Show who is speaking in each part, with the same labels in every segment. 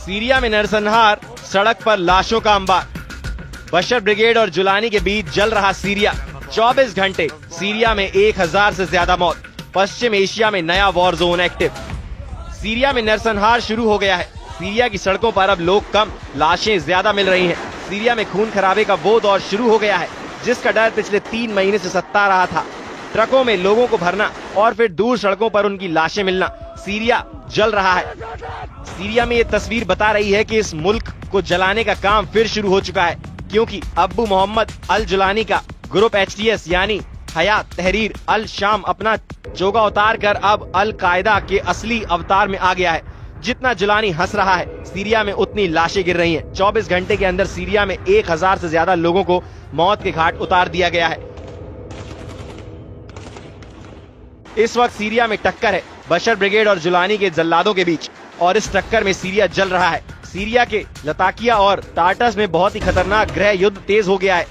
Speaker 1: Syria में नरसंहार, सड़क पर लाशों का अंबार। बशर ब्रिगेड और जुलानी के बीच जल रहा सीरिया। 24 घंटे, सीरिया में 1000 से ज्यादा मौत। पश्चिम एशिया में नया वॉर जोन एक्टिव। सीरिया में नरसंहार शुरू हो गया है। सीरिया की सड़कों पर अब लोग कम, लाशें ज्यादा मिल रही हैं। सीरिया में खून खराबे का वो दौर शुरू हो गया है जिसका डर पिछले 3 महीने से सता रहा था। ट्रकों में लोगों को भरना और फिर दूर सड़कों पर उनकी लाशें मिलना। सीरिया जल रहा है। सीरिया में ये तस्वीर बता रही है कि इस मुल्क को जलाने का काम फिर शुरू हो चुका है, क्योंकि अब्बू मोहम्मद अल जुलानी का ग्रुप HTS यानी हयात तहरीर अल शाम अपना जोगा उतार कर अब अल कायदा के असली अवतार में आ गया है। जितना जुलानी हंस रहा है, सीरिया में उतनी लाशें गिर रही हैं। 24 घंटे के अंदर सीरिया में 1000 से ज्यादा लोगों को मौत के घाट उतार दिया गया है। इस वक्त सीरिया में टक्कर है बशर ब्रिगेड और जुलानी के जल्लादों के बीच, और इस टक्कर में सीरिया जल रहा है। सीरिया के लताकिया और टार्टस में बहुत ही खतरनाक गृह युद्ध तेज हो गया है।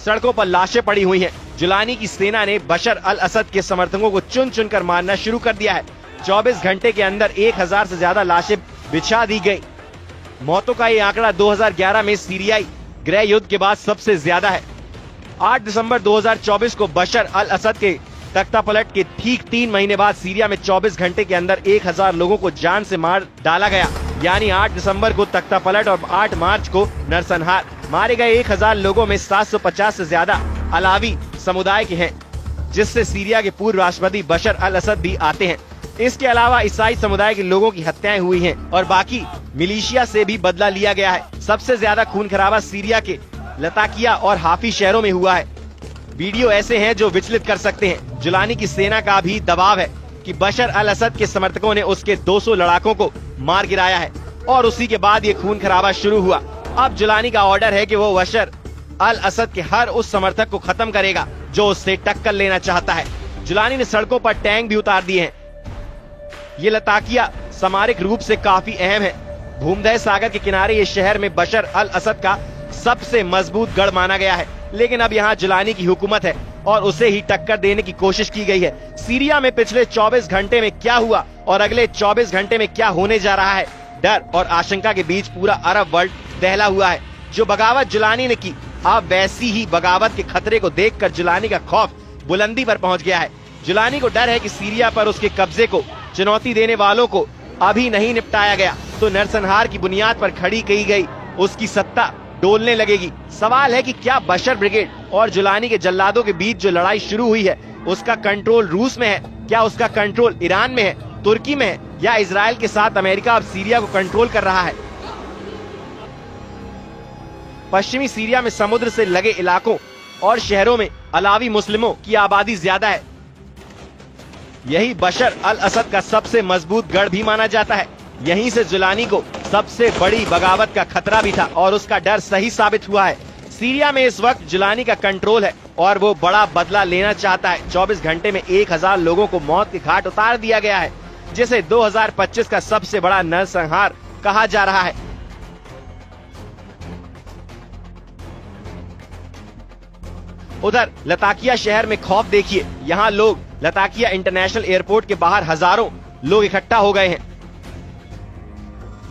Speaker 1: सड़कों पर लाशें पड़ी हुई हैं। जुलानी की सेना ने बशर अल असद के समर्थकों को चुन चुन कर मारना शुरू कर दिया है। 24 घंटे के अंदर 1000 से ज्यादा लाशें बिछा दी गई। मौतों का ये आंकड़ा 2011 में सीरियाई गृह युद्ध के बाद सबसे ज्यादा है। 8 दिसंबर 2024 को बशर अल असद के तख्तापलट के ठीक 3 महीने बाद सीरिया में 24 घंटे के अंदर 1000 लोगों को जान से मार डाला गया। यानी 8 दिसंबर को तख्तापलट और 8 मार्च को नरसंहार। मारे गए 1000 लोगों में 750 से ज्यादा अलावी समुदाय के हैं, जिससे सीरिया के पूर्व राष्ट्रपति बशर अल असद भी आते हैं। इसके अलावा ईसाई समुदाय के लोगों की हत्याएं हुई हैं और बाकी मिलिशिया से भी बदला लिया गया है। सबसे ज्यादा खून खराबा सीरिया के लताकिया और हाफी शहरों में हुआ है। वीडियो ऐसे हैं जो विचलित कर सकते हैं। जुलानी की सेना का भी दबाव है कि बशर अल असद के समर्थकों ने उसके 200 लड़ाकों को मार गिराया है, और उसी के बाद ये खून खराबा शुरू हुआ। अब जुलानी का ऑर्डर है कि वो बशर अल असद के हर उस समर्थक को खत्म करेगा जो उससे टक्कर लेना चाहता है। जुलानी ने सड़कों पर टैंक भी उतार दिए हैं। ये लताकिया सामरिक रूप से काफी अहम है। भूमध्य सागर के किनारे ये शहर में बशर अल असद का सबसे मजबूत गढ़ माना गया है, लेकिन अब यहाँ जुलानी की हुकूमत है और उसे ही टक्कर देने की कोशिश की गई है। सीरिया में पिछले 24 घंटे में क्या हुआ और अगले 24 घंटे में क्या होने जा रहा है, डर और आशंका के बीच पूरा अरब वर्ल्ड दहला हुआ है। जो बगावत जुलानी ने की, अब वैसी ही बगावत के खतरे को देखकर जुलानी का खौफ बुलंदी पर पहुंच गया है। जुलानी को डर है कि सीरिया पर उसके कब्जे को चुनौती देने वालों को अभी नहीं निपटाया गया तो नरसंहार की बुनियाद पर खड़ी की गई उसकी सत्ता डोलने लगेगी। सवाल है कि क्या बशर ब्रिगेड और जुलानी के जल्लादों के बीच जो लड़ाई शुरू हुई है उसका कंट्रोल रूस में है, क्या उसका कंट्रोल ईरान में है, तुर्की में है, या इजराइल के साथ अमेरिका अब सीरिया को कंट्रोल कर रहा है। पश्चिमी सीरिया में समुद्र से लगे इलाकों और शहरों में अलावी मुस्लिमों की आबादी ज्यादा है। यही बशर अल असद का सबसे मजबूत गढ़ भी माना जाता है। यहीं से जुलानी को सबसे बड़ी बगावत का खतरा भी था और उसका डर सही साबित हुआ है। सीरिया में इस वक्त जुलानी का कंट्रोल है और वो बड़ा बदला लेना चाहता है। 24 घंटे में 1000 लोगों को मौत के घाट उतार दिया गया है, जिसे 2025 का सबसे बड़ा नरसंहार कहा जा रहा है। उधर लताकिया शहर में खौफ देखिए। यहाँ लोग लताकिया इंटरनेशनल एयरपोर्ट के बाहर हजारों लोग इकट्ठा हो गए हैं।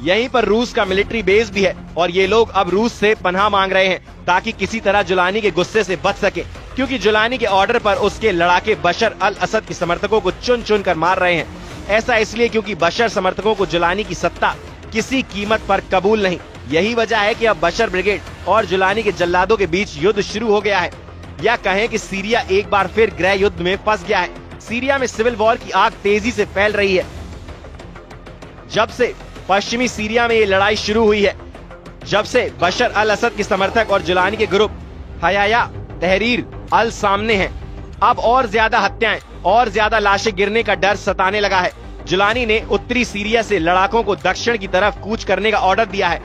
Speaker 1: यहीं पर रूस का मिलिट्री बेस भी है और ये लोग अब रूस से पनाह मांग रहे हैं ताकि किसी तरह जुलानी के गुस्से से बच सके, क्योंकि जुलानी के ऑर्डर पर उसके लड़ाके बशर अल असद के समर्थकों को चुन चुन कर मार रहे हैं। ऐसा इसलिए क्योंकि बशर समर्थकों को जुलानी की सत्ता किसी कीमत पर कबूल नहीं। यही वजह है कि अब बशर ब्रिगेड और जुलानी के जल्लादों के बीच युद्ध शुरू हो गया है, या कहें कि सीरिया एक बार फिर गृह युद्ध में फंस गया है। सीरिया में सिविल वॉर की आग तेजी से फैल रही है। जब से पश्चिमी सीरिया में ये लड़ाई शुरू हुई है, जब से बशर अल असद के समर्थक और जुलानी के ग्रुप हयात तहरीर अल सामने हैं, अब और ज्यादा हत्याएं और ज्यादा लाशें गिरने का डर सताने लगा है। जुलानी ने उत्तरी सीरिया से लड़ाकों को दक्षिण की तरफ कूच करने का ऑर्डर दिया है।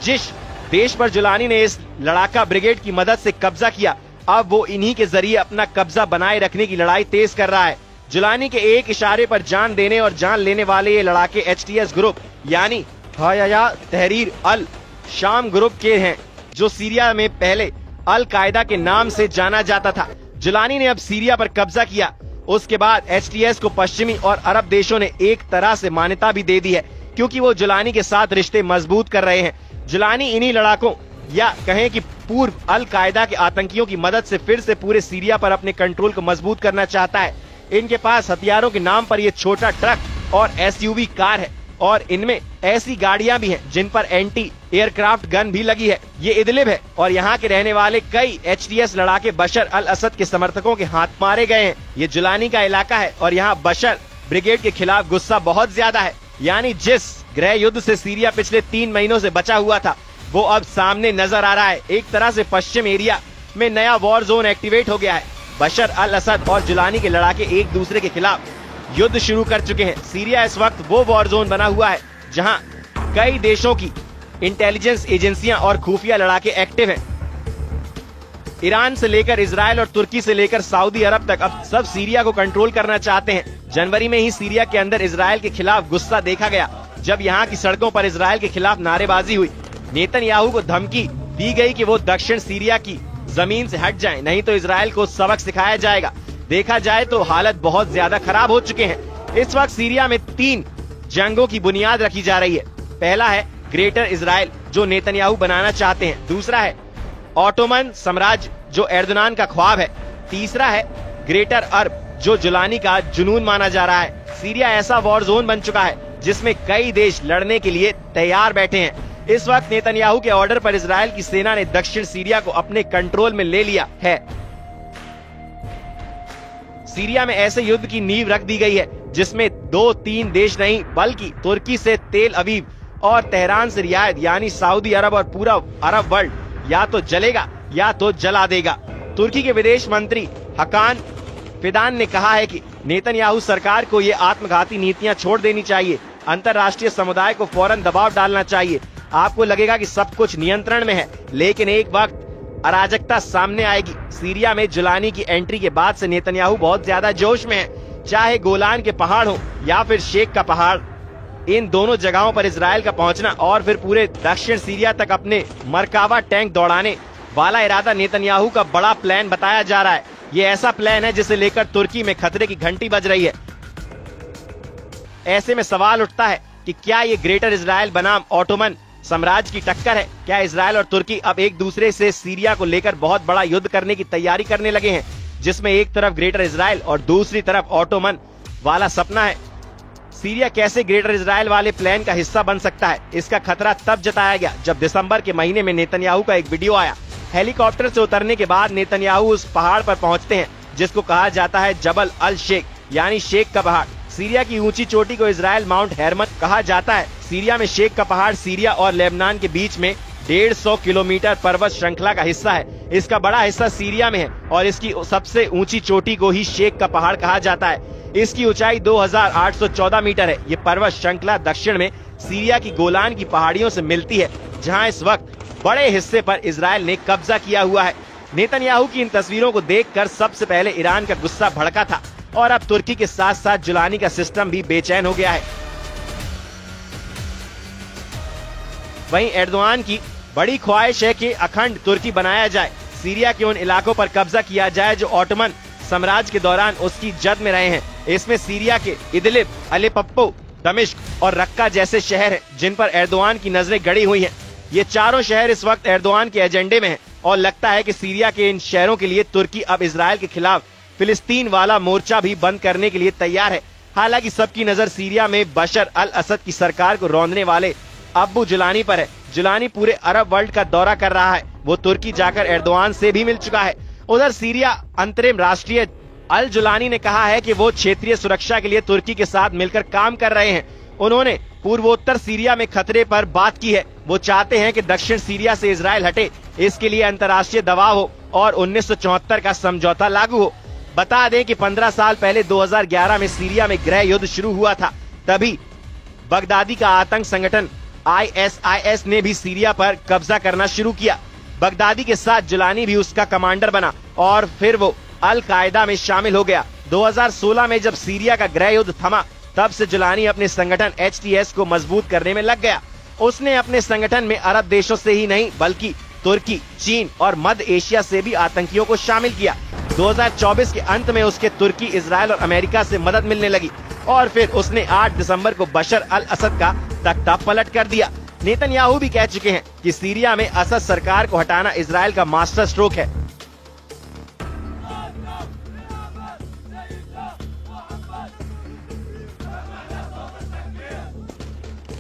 Speaker 1: जिस देश पर जुलानी ने इस लड़ाका ब्रिगेड की मदद से कब्जा किया, अब वो इन्हीं के जरिए अपना कब्जा बनाए रखने की लड़ाई तेज कर रहा है। जुलानी के एक इशारे पर जान देने और जान लेने वाले ये लड़ाके HTS ग्रुप यानी हयात तहरीर अल शाम ग्रुप के हैं, जो सीरिया में पहले अल कायदा के नाम से जाना जाता था। जुलानी ने अब सीरिया पर कब्जा किया, उसके बाद HTS को पश्चिमी और अरब देशों ने एक तरह से मान्यता भी दे दी है। क्योंकि वो जुलानी के साथ रिश्ते मजबूत कर रहे हैं। जुलानी इन्हीं लड़ाकों या कहें कि पूर्व अल कायदा के आतंकियों की मदद से फिर से पूरे सीरिया पर अपने कंट्रोल को मजबूत करना चाहता है। इनके पास हथियारों के नाम पर ये छोटा ट्रक और एसयूवी कार है और इनमें ऐसी गाड़ियां भी हैं जिन पर एंटी एयरक्राफ्ट गन भी लगी है। ये इदलिब है और यहाँ के रहने वाले कई HTS लड़ाके बशर अल असद के समर्थकों के हाथ मारे गए हैं। ये जुलानी का इलाका है और यहाँ बशर ब्रिगेड के खिलाफ गुस्सा बहुत ज्यादा है। यानी जिस गृह युद्ध से सीरिया पिछले 3 महीनों से बचा हुआ था वो अब सामने नजर आ रहा है। एक तरह से पश्चिम एरिया में नया वॉर जोन एक्टिवेट हो गया है। बशर अल असद और जुलानी के लड़ाके एक दूसरे के खिलाफ युद्ध शुरू कर चुके हैं। सीरिया इस वक्त वो वॉर जोन बना हुआ है जहां कई देशों की इंटेलिजेंस एजेंसियां और खुफिया लड़ाके एक्टिव हैं। ईरान से लेकर इजराइल और तुर्की से लेकर सऊदी अरब तक अब सब सीरिया को कंट्रोल करना चाहते हैं। जनवरी में ही सीरिया के अंदर इजराइल के खिलाफ गुस्सा देखा गया जब यहाँ की सड़कों पर इजराइल के खिलाफ नारेबाजी हुई। नेतन्याहू को धमकी दी गई कि वो दक्षिण सीरिया की जमीन से हट जाएं, नहीं तो इजराइल को सबक सिखाया जाएगा। देखा जाए तो हालत बहुत ज्यादा खराब हो चुके हैं। इस वक्त सीरिया में 3 जंगों की बुनियाद रखी जा रही है। पहला है ग्रेटर इजराइल जो नेतन्याहू बनाना चाहते हैं। दूसरा है ऑटोमन साम्राज्य जो एर्दोगान का ख्वाब है। तीसरा है ग्रेटर अरब जो जुलानी का जुनून माना जा रहा है। सीरिया ऐसा वॉर जोन बन चुका है जिसमें कई देश लड़ने के लिए तैयार बैठे हैं। इस वक्त नेतन्याहू के ऑर्डर पर इजराइल की सेना ने दक्षिण सीरिया को अपने कंट्रोल में ले लिया है। सीरिया में ऐसे युद्ध की नींव रख दी गई है जिसमें 2-3 देश नहीं बल्कि तुर्की से तेल अवीव और तेहरान से रियाद यानी सऊदी अरब और पूरा अरब वर्ल्ड या तो जलेगा या तो जला देगा। तुर्की के विदेश मंत्री हकान फिदान ने कहा है कि नेतन्याहू सरकार को ये आत्मघाती नीतियां छोड़ देनी चाहिए। अंतर्राष्ट्रीय समुदाय को फौरन दबाव डालना चाहिए। आपको लगेगा कि सब कुछ नियंत्रण में है लेकिन एक वक्त अराजकता सामने आएगी। सीरिया में जुलानी की एंट्री के बाद से नेतन्याहू बहुत ज्यादा जोश में है। चाहे गोलान के पहाड़ हो या फिर शेख का पहाड़, इन दोनों जगहों पर इजराइल का पहुंचना और फिर पूरे दक्षिण सीरिया तक अपने मरकावा टैंक दौड़ाने वाला इरादा नेतन्याहू का बड़ा प्लान बताया जा रहा है। ये ऐसा प्लान है जिसे लेकर तुर्की में खतरे की घंटी बज रही है। ऐसे में सवाल उठता है कि क्या ये ग्रेटर इजराइल बनाम ऑटोमन साम्राज्य की टक्कर है? क्या इजराइल और तुर्की अब एक दूसरे से सीरिया को लेकर बहुत बड़ा युद्ध करने की तैयारी करने लगे हैं, जिसमें एक तरफ ग्रेटर इजराइल और दूसरी तरफ ऑटोमन वाला सपना है? सीरिया कैसे ग्रेटर इजराइल वाले प्लान का हिस्सा बन सकता है? इसका खतरा तब जताया गया जब दिसंबर के महीने में नेतन्याहू का एक वीडियो आया। हेलीकॉप्टर से उतरने के बाद नेतन्याहू उस पहाड़ पर पहुंचते हैं जिसको कहा जाता है जबल अल शेख यानी शेख का पहाड़। सीरिया की ऊंची चोटी को इजराइल माउंट हेरमन कहा जाता है। सीरिया में शेख का पहाड़ सीरिया और लेबनान के बीच में 150 किलोमीटर पर्वत श्रृंखला का हिस्सा है। इसका बड़ा हिस्सा सीरिया में है और इसकी सबसे ऊंची चोटी को ही शेख का पहाड़ कहा जाता है। इसकी ऊंचाई 2814 मीटर है। ये पर्वत श्रृंखला दक्षिण में सीरिया की गोलान की पहाड़ियों से मिलती है जहाँ इस वक्त बड़े हिस्से पर इजराइल ने कब्जा किया हुआ है। नेतन्याहू की इन तस्वीरों को देखकर सबसे पहले ईरान का गुस्सा भड़का था और अब तुर्की के साथ साथ जुलानी का सिस्टम भी बेचैन हो गया है। वहीं एर्दोगान की बड़ी ख्वाहिश है कि अखंड तुर्की बनाया जाए, सीरिया के उन इलाकों पर कब्जा किया जाए जो ऑटोमन साम्राज्य के दौरान उसकी जद में रहे हैं। इसमें सीरिया के इदलिब, अलेप्पो, दमिश्क और रक्का जैसे शहर हैं जिन पर एर्दोगान की नजरें गड़ी हुई हैं। ये चारों शहर इस वक्त एर्दोगान के एजेंडे में हैं और लगता है कि सीरिया के इन शहरों के लिए तुर्की अब इजराइल के खिलाफ फिलिस्तीन वाला मोर्चा भी बंद करने के लिए तैयार है। हालांकि सबकी नजर सीरिया में बशर अल असद की सरकार को रौंदने वाले अब्बू जुलानी पर है। जुलानी पूरे अरब वर्ल्ड का दौरा कर रहा है। वो तुर्की जाकर एर्दोगान से भी मिल चुका है। उधर सीरिया अंतरिम राष्ट्रीय अल जुलानी ने कहा है कि वो क्षेत्रीय सुरक्षा के लिए तुर्की के साथ मिलकर काम कर रहे हैं। उन्होंने पूर्वोत्तर सीरिया में खतरे पर बात की है। वो चाहते हैं कि दक्षिण सीरिया से इजराइल हटे, इसके लिए अंतर्राष्ट्रीय दबाव हो और 1974 का समझौता लागू हो। बता दें कि 15 साल पहले 2011 में सीरिया में गृह युद्ध शुरू हुआ था। तभी बगदादी का आतंक संगठन ISIS ने भी सीरिया पर कब्जा करना शुरू किया। बगदादी के साथ जुलानी भी उसका कमांडर बना और फिर वो अल कायदा में शामिल हो गया। 2016 में जब सीरिया का गृह युद्ध थमा तब से जुलानी अपने संगठन HTS को मजबूत करने में लग गया। उसने अपने संगठन में अरब देशों से ही नहीं बल्कि तुर्की, चीन और मध्य एशिया से भी आतंकियों को शामिल किया। 2024 के अंत में उसके तुर्की, इजराइल और अमेरिका से मदद मिलने लगी और फिर उसने 8 दिसंबर को बशर अल असद का तख्ता पलट कर दिया। नेतन्याहू भी कह चुके हैं कि सीरिया में असद सरकार को हटाना इजराइल का मास्टर स्ट्रोक है।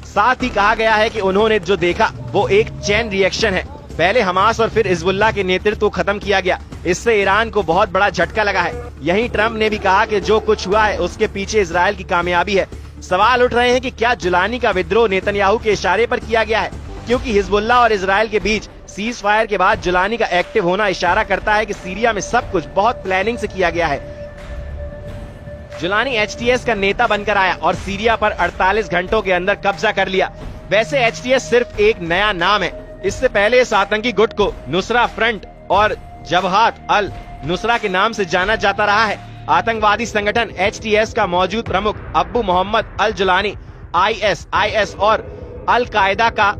Speaker 1: साथ ही कहा गया है कि उन्होंने जो देखा वो एक चेन रिएक्शन है। पहले हमास और फिर हिजबुल्लाह के नेतृत्व को खत्म किया गया। इससे ईरान को बहुत बड़ा झटका लगा है। यहीं ट्रंप ने भी कहा कि जो कुछ हुआ है उसके पीछे इजराइल की कामयाबी है। सवाल उठ रहे हैं कि क्या जुलानी का विद्रोह नेतन्याहू के इशारे पर किया गया है, क्योंकि हिजबुल्लाह और इजराइल के बीच सीज फायर के बाद जुलानी का एक्टिव होना इशारा करता है कि सीरिया में सब कुछ बहुत प्लानिंग से किया गया है। जुलानी HTS का नेता बनकर आया और सीरिया पर 48 घंटों के अंदर कब्जा कर लिया। वैसे HTS सिर्फ एक नया नाम है। इससे पहले इस आतंकी गुट को नुसरा फ्रंट और जबहात अल नुसरा के नाम से जाना जाता रहा है। आतंकवादी संगठन HTS का मौजूद प्रमुख अब्बू मोहम्मद अल जुलानी IS और अल कायदा का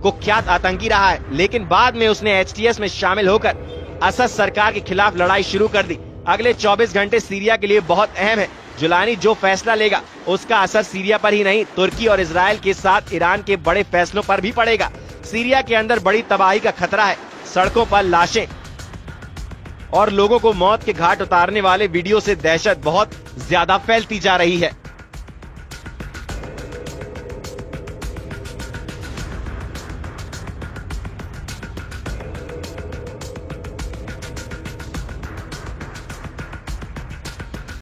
Speaker 1: कुख्यात आतंकी रहा है, लेकिन बाद में उसने HTS में शामिल होकर असद सरकार के खिलाफ लड़ाई शुरू कर दी। अगले 24 घंटे सीरिया के लिए बहुत अहम है। जुलानी जो फैसला लेगा उसका असर सीरिया पर ही नहीं, तुर्की और इजराइल के साथ ईरान के बड़े फैसलों पर भी पड़ेगा। सीरिया के अंदर बड़ी तबाही का खतरा है। सड़कों पर लाशें और लोगों को मौत के घाट उतारने वाले वीडियो से दहशत बहुत ज्यादा फैलती जा रही है।